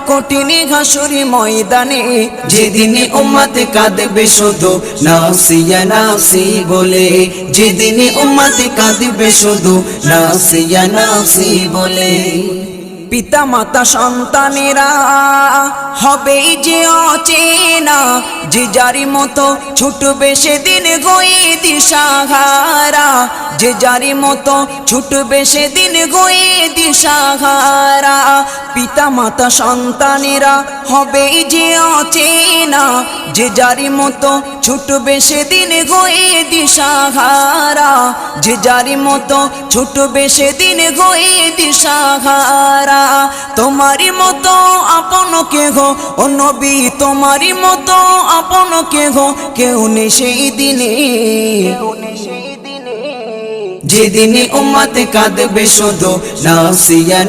কঠিন হাসুরি ময়দানে, যেদিন উম্মত কাঁদবে শুধু নাফসিয়া নাফসি বলে, যেদিন উম্মত কাঁদবে শুধু নাফসিয়া নাফসি বলে। পিতা মাতা সন্তানেরা হবে যে অচেনা, যে যারি মতো ছুটবে সেদিন গয়ে দিশাহারা, যে যারি মতো ছুটবে সেদিন গয়ে দিশাহারা। পিতা মাতা সন্তানেরা হবে যে অচেনা, যে যারি মতো ছুটবে সেদিন গয়ে দিশাহারা, যে যারি মতো ছুটবে সেদিন গয়ে দিশাহারা। তোমারি মতো আপন কেহ ও নবী, তোমারি মতো আপন কেহ কেউ নেই সেই দিনে, যেদিন উম্মত কাঁদবে শুধু নাফসিয়া